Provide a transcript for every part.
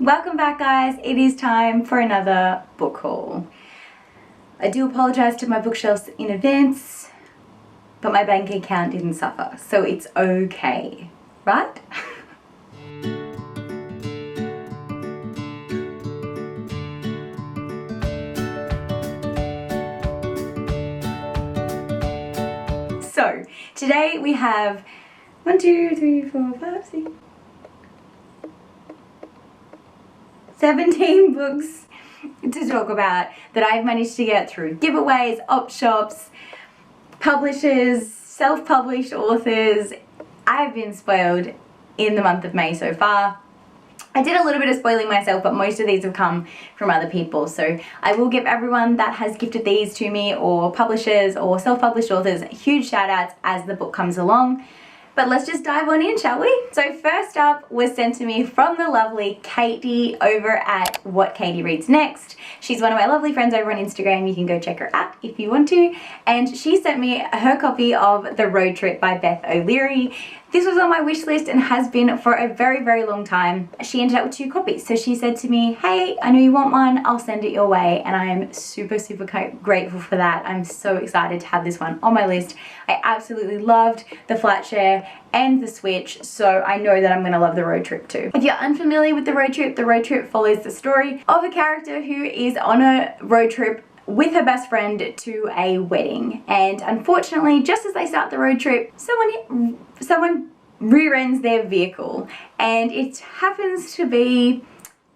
Welcome back, guys. It is time for another book haul. I do apologize to my bookshelves in advance, but my bank account didn't suffer, so it's okay, right? So today we have 1, 2, 3, 4, 5, 6, 17 books to talk about that I've managed to get through giveaways, op shops, publishers, self-published authors. I've been spoiled in the month of May so far. I did a little bit of spoiling myself, but most of these have come from other people. So I will give everyone that has gifted these to me, or publishers or self-published authors, huge shout outs as the book comes along. But let's just dive on in, shall we? So first up was sent to me from the lovely Katie over at What Katie Reads Next. She's one of my lovely friends over on Instagram. You can go check her out if you want to. And she sent me her copy of The Road Trip by Beth O'Leary. This was on my wish list and has been for a very, very long time. She ended up with 2 copies. So she said to me, hey, I know you want one, I'll send it your way. And I'm super, super grateful for that. I'm so excited to have this one on my list. I absolutely loved the flat share and the switch, so I know that I'm gonna love The Road Trip too. If you're unfamiliar with The Road Trip follows the story of a character who is on a road trip with her best friend to a wedding, and unfortunately just as they start the road trip, someone rear-ends their vehicle, and it happens to be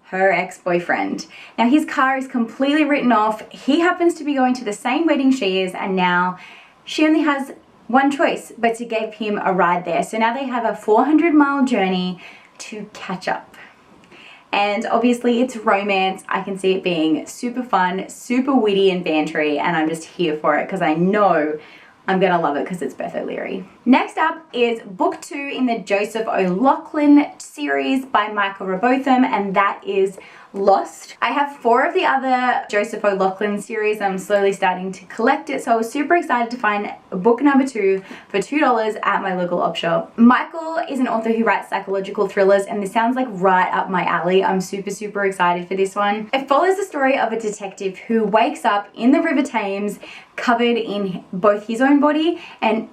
her ex-boyfriend. Now his car is completely written off. He happens to be going to the same wedding she is, and now she only has one choice but to give him a ride there. So now they have a 400-mile journey to catch up. And obviously it's romance. I can see it being super fun, super witty and bantery, and I'm just here for it because I know I'm gonna love it because it's Beth O'Leary. Next up is book 2 in the Joseph O'Loughlin series by Michael Robotham, and that is Lost. I have 4 of the other Joseph O'Loughlin series. I'm slowly starting to collect it, so I was super excited to find book number 2 for $2 at my local op shop. Michael is an author who writes psychological thrillers, and this sounds like right up my alley. I'm super, super excited for this one. It follows the story of a detective who wakes up in the River Thames covered in both his own body and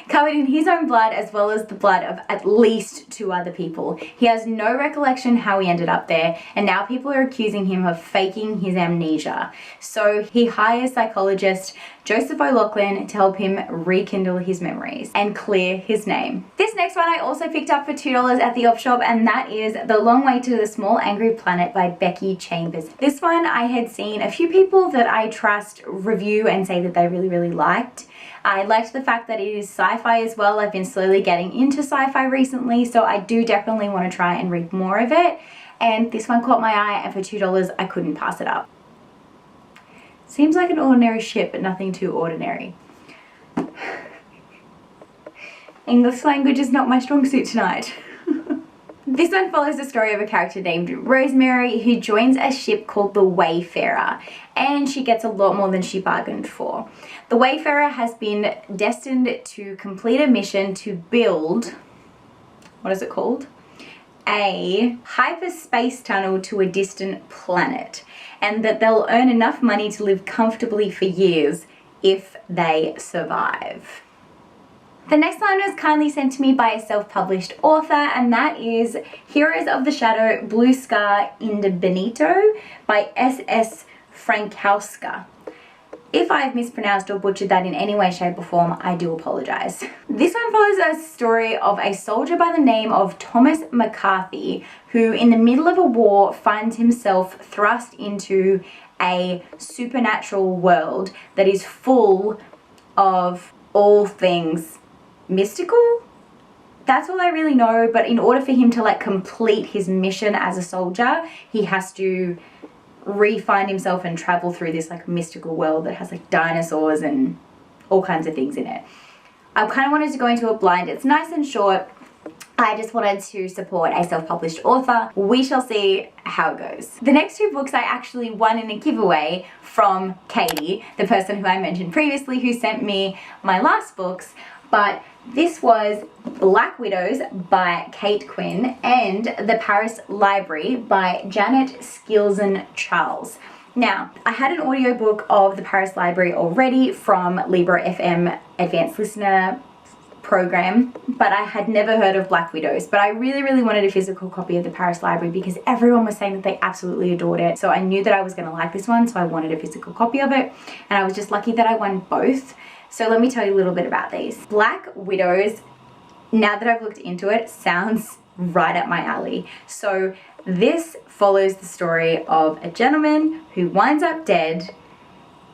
covered in his own blood, as well as the blood of at least 2 other people. He has no recollection how he ended up there, and now people are accusing him of faking his amnesia. So he hires psychologist Joseph O'Loughlin to help him rekindle his memories and clear his name. This next one I also picked up for $2 at the op shop, and that is The Long Way to the Small Angry Planet by Becky Chambers. This one I had seen a few people that I trust review and say that they really, really liked. I liked the fact that it is sci-fi as well. I've been slowly getting into sci-fi recently, so I do definitely want to try and read more of it. And this one caught my eye, and for $2 I couldn't pass it up. Seems like an ordinary ship, but nothing too ordinary. English language is not my strong suit tonight. This one follows the story of a character named Rosemary who joins a ship called the Wayfarer, and she gets a lot more than she bargained for. The Wayfarer has been destined to complete a mission to build, what is it called? A hyperspace tunnel to a distant planet, and that they'll earn enough money to live comfortably for years if they survive. The next one was kindly sent to me by a self-published author, and that is Heroes of the Shadow, Blue Scar Indebenito by S.S. Frankowska. If I've mispronounced or butchered that in any way, shape or form, I do apologize. This one follows a story of a soldier by the name of Thomas McCarthy, who in the middle of a war finds himself thrust into a supernatural world that is full of all things mystical. That's all I really know, but in order for him to like complete his mission as a soldier, he has to re-find himself and travel through this like mystical world that has like dinosaurs and all kinds of things in it. I kind of wanted to go into it blind. It's nice and short. I just wanted to support a self-published author. We shall see how it goes. The next 2 books I actually won in a giveaway from Katie, the person who I mentioned previously who sent me my last books. but this was Black Widows by Kate Quinn and The Paris Library by Janet Skilson Charles. Now, I had an audiobook of The Paris Library already from Libro FM Advanced Listener program, but I had never heard of Black Widows. But I really wanted a physical copy of The Paris Library because everyone was saying that they absolutely adored it. So I knew that I was going to like this one, so I wanted a physical copy of it. And I was just lucky that I won both. So let me tell you a little bit about these. Black Widows, now that I've looked into it, sounds right up my alley. So this follows the story of a gentleman who winds up dead,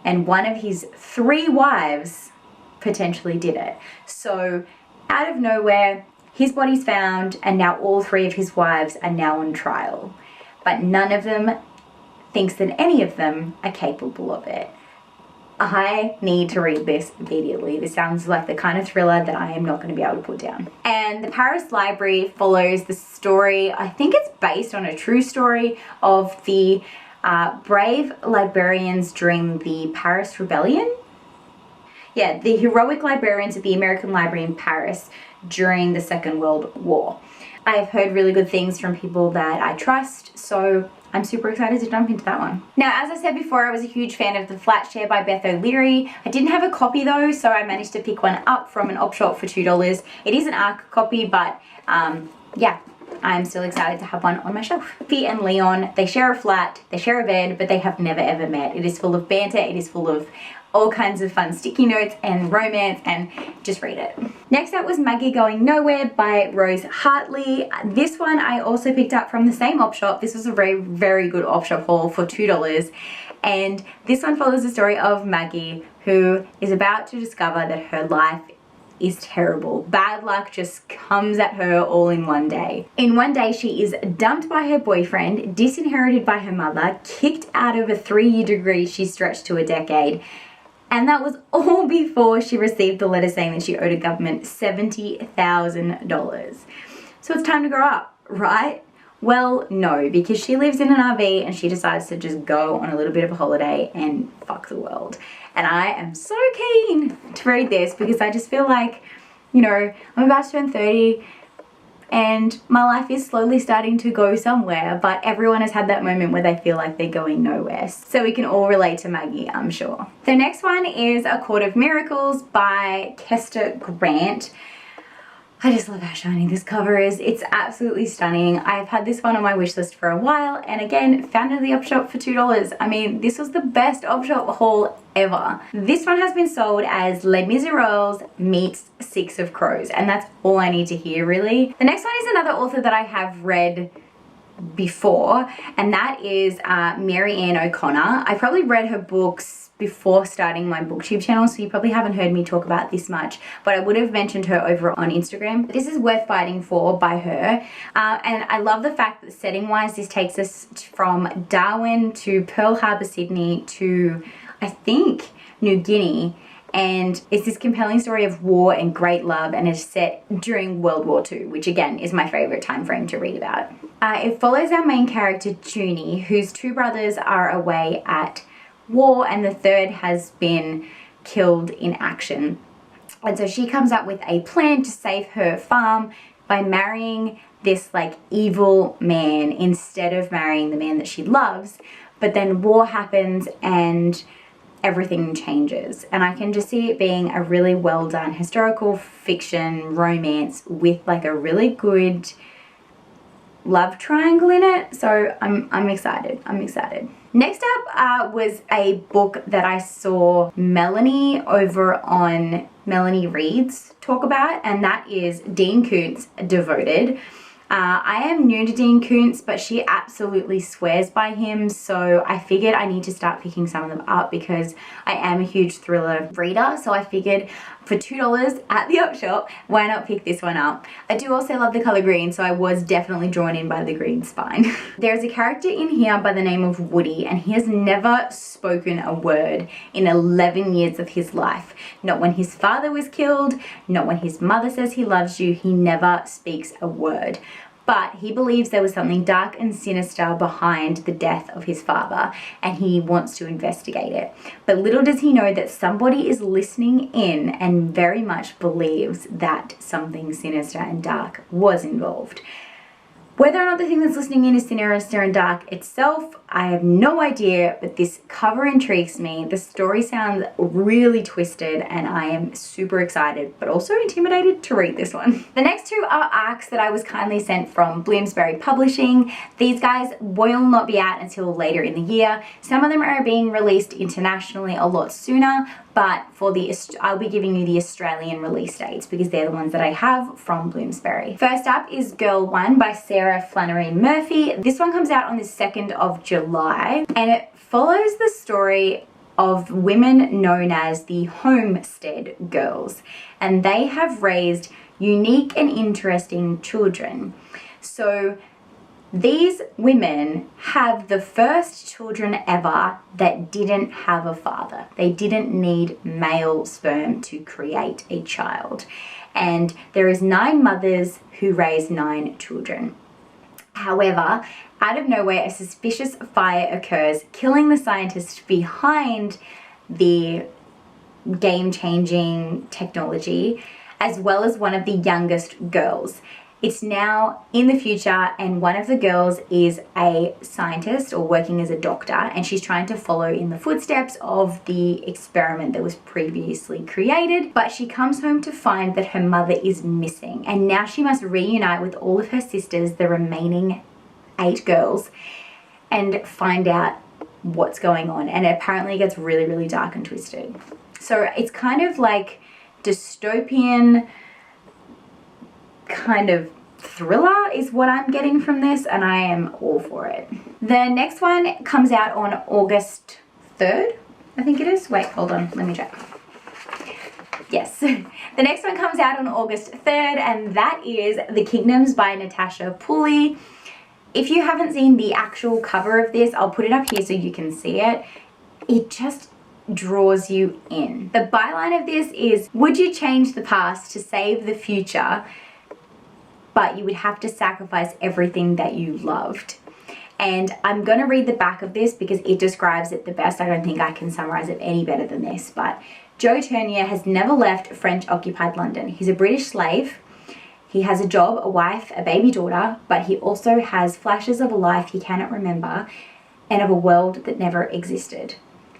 and one of his 3 wives potentially did it. So out of nowhere, his body's found, and now all 3 of his wives are now on trial. But none of them thinks that any of them are capable of it. I need to read this immediately. This sounds like the kind of thriller that I am not going to be able to put down. And The Paris Library follows the story, I think it's based on a true story, of the brave librarians during the Paris Rebellion. Yeah, the heroic librarians at the American Library in Paris during the Second World War. I've heard really good things from people that I trust, so I'm super excited to jump into that one. Now, as I said before, I was a huge fan of The Flat Share by Beth O'Leary. I didn't have a copy though, so I managed to pick one up from an op shop for $2. It is an ARC copy, but yeah, I'm still excited to have one on my shelf. Sophie and Leon, they share a flat, they share a bed, but they have never ever met. It is full of banter, it is full of all kinds of fun sticky notes and romance, and just read it. Next up was Maggie Going Nowhere by Rose Hartley. This one I also picked up from the same op shop. This was a very good op shop haul for $2. And this one follows the story of Maggie, who is about to discover that her life is terrible. Bad luck just comes at her all in one day. In one day, she is dumped by her boyfriend, disinherited by her mother, kicked out of a 3-year degree she stretched to a decade. And that was all before she received the letter saying that she owed a government $70,000. So it's time to grow up, right? Well, no, because she lives in an RV and she decides to just go on a little bit of a holiday and fuck the world. And I am so keen to read this because I just feel like, you know, I'm about to turn 30 and my life is slowly starting to go somewhere, but everyone has had that moment where they feel like they're going nowhere. So we can all relate to Maggie, I'm sure. The next one is A Court of Miracles by Kester Grant. I just love how shiny this cover is. It's absolutely stunning. I've had this one on my wish list for a while, and again, found it at the op shop for $2. I mean, this was the best op shop haul ever. This one has been sold as Les Miserables meets Six of Crows, and that's all I need to hear, really. The next one is another author that I have read before, and that is Marianne O'Connor. I probably read her books before starting my booktube channel, so you probably haven't heard me talk about this much, but I would have mentioned her over on Instagram. This is Worth Fighting For by her, and I love the fact that setting wise this takes us from Darwin to Pearl Harbor, Sydney to I think New Guinea, and it's this compelling story of war and great love, and it's set during World War II, which again is my favorite time frame to read about. It follows our main character Junie, whose 2 brothers are away at war and the 3rd has been killed in action. And so she comes up with a plan to save her farm by marrying this like evil man instead of marrying the man that she loves. But then war happens and everything changes. And I can just see it being a really well done historical fiction romance with like a really good love triangle in it. So I'm excited. Next up was a book that I saw Melanie over on Melanie Reads talk about, and that is Dean Koontz, Devoted. I am new to Dean Koontz, but she absolutely swears by him, so I figured I need to start picking some of them up because I am a huge thriller reader. So I figured for $2 at the op shop, why not pick this one up? I do also love the color green, so I was definitely drawn in by the green spine. There's a character in here by the name of Woody, and he has never spoken a word in 11 years of his life. Not when his father was killed, not when his mother says he loves you, he never speaks a word. but he believes there was something dark and sinister behind the death of his father, and he wants to investigate it. But little does he know that somebody is listening in and very much believes that something sinister and dark was involved. Whether or not the thing that's listening in is sinister and dark itself, I have no idea, but this cover intrigues me. The story sounds really twisted and I am super excited, but also intimidated to read this one. The next two are arcs that I was kindly sent from Bloomsbury Publishing. These guys will not be out until later in the year. Some of them are being released internationally a lot sooner, but for I'll be giving you the Australian release dates because they're the ones that I have from Bloomsbury. First up is Girl 1 by Sarah Flannery Murphy. This one comes out on the 2nd of July, and it follows the story of women known as the Homestead Girls, and they have raised unique and interesting children. So these women have the first children ever that didn't have a father. They didn't need male sperm to create a child. And there is 9 mothers who raise 9 children. However, out of nowhere, a suspicious fire occurs, killing the scientist behind the game-changing technology, as well as one of the youngest girls. It's now in the future, and one of the girls is a scientist or working as a doctor, and she's trying to follow in the footsteps of the experiment that was previously created. But she comes home to find that her mother is missing, and now she must reunite with all of her sisters, the remaining 8 girls, and find out what's going on. And it apparently gets really, really dark and twisted. So it's kind of like dystopian kind of thriller is what I'm getting from this, and I am all for it. The next one comes out on August 3rd, I think it is. Wait, hold on, let me check. Yes, the next one comes out on August 3rd, and that is The Kingdoms by Natasha Pulley. If you haven't seen the actual cover of this, I'll put it up here so you can see it. It just draws you in. The byline of this is, would you change the past to save the future, but you would have to sacrifice everything that you loved? And I'm going to read the back of this because it describes it the best. I don't think I can summarize it any better than this. But Joe Turnier has never left French-occupied London. He's a British slave. He has a job, a wife, a baby daughter, but he also has flashes of a life he cannot remember and of a world that never existed.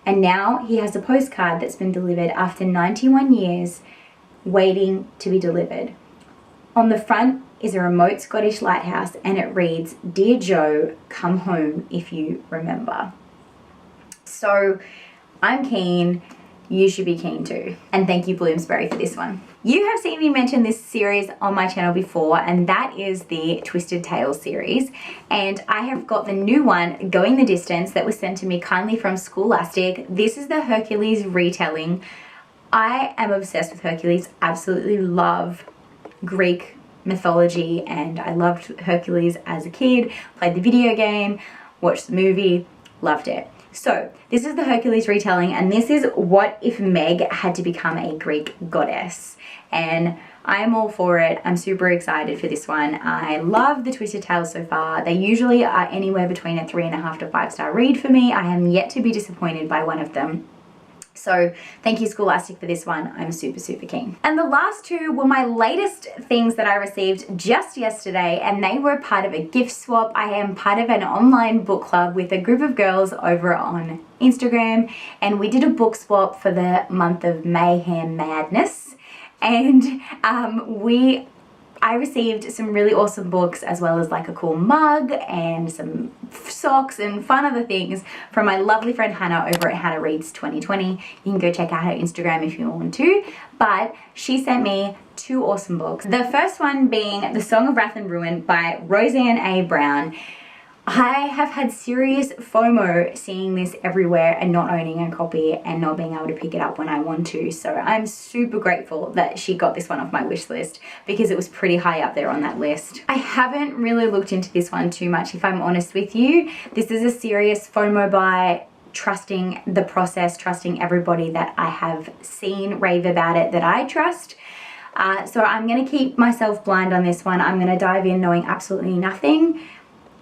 And now he has a postcard that's been delivered after 91 years, waiting to be delivered. On the front is a remote Scottish lighthouse, and it reads, "Dear Joe, come home if you remember." So I'm keen. You should be keen too. And thank you, Bloomsbury, for this one. You have seen me mention this series on my channel before, and that is the Twisted Tales series. And I have got the new one, Going the Distance, that was sent to me kindly from Scholastic. This is the Hercules Retelling. I am obsessed with Hercules. Absolutely love Greek mythology, and I loved Hercules as a kid. Played the video game, watched the movie, loved it. So this is the Hercules Retelling, and this is what if Meg had to become a Greek goddess. And I'm all for it. I'm super excited for this one. I love the Twisted Tales so far. They usually are anywhere between a 3.5 to 5-star read for me. I am yet to be disappointed by one of them. So thank you, Scholastic, for this one. I'm super, super keen. And the last two were my latest things that I received just yesterday, and they were part of a gift swap. I am part of an online book club with a group of girls over on Instagram, and we did a book swap for the month of Mayhem Madness. And I received some really awesome books, as well as like a cool mug and some socks and fun other things from my lovely friend Hannah over at Hannah Reads 2020. You can go check out her Instagram if you want to. But she sent me 2 awesome books. The first one being The Song of Wrath and Ruin by Roseanne A. Brown. I have had serious FOMO seeing this everywhere and not owning a copy and not being able to pick it up when I want to. So I'm super grateful that she got this one off my wish list because it was pretty high up there on that list. I haven't really looked into this one too much, if I'm honest with you. This is a serious FOMO buy, trusting the process, trusting everybody that I have seen rave about it that I trust. So I'm going to keep myself blind on this one. I'm going to dive in knowing absolutely nothing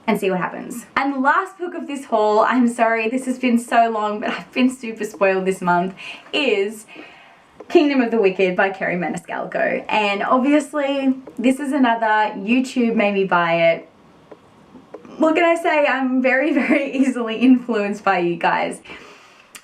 and see what happens. And the last book of this haul, I'm sorry this has been so long, but I've been super spoiled this month, is Kingdom of the Wicked by Kerry Maniscalco. And obviously this is another YouTube made me buy it. What can I say? I'm very, very easily influenced by you guys.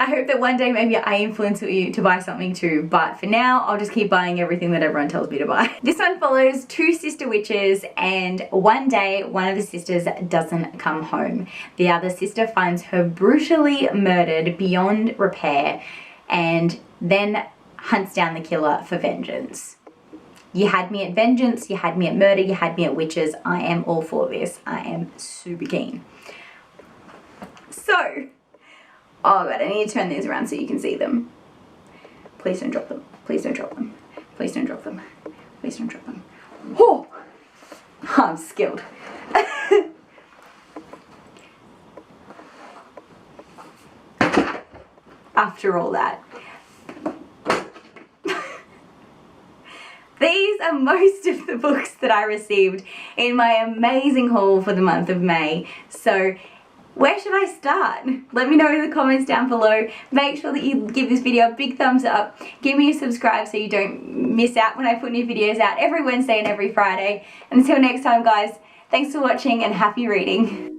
I hope that one day maybe I influence you to buy something too, but for now I'll just keep buying everything that everyone tells me to buy. This one follows two sister witches, and one day one of the sisters doesn't come home. The other sister finds her brutally murdered beyond repair and then hunts down the killer for vengeance. You had me at vengeance, you had me at murder, you had me at witches. I am all for this. I am super keen. So, oh god, I need to turn these around so you can see them. Please don't drop them. Please don't drop them. Please don't drop them. Please don't drop them. Oh, I'm skilled. After all that. These are most of the books that I received in my amazing haul for the month of May. So where should I start? Let me know in the comments down below. Make sure that you give this video a big thumbs up. Give me a subscribe so you don't miss out when I put new videos out every Wednesday and every Friday. And until next time guys, thanks for watching and happy reading.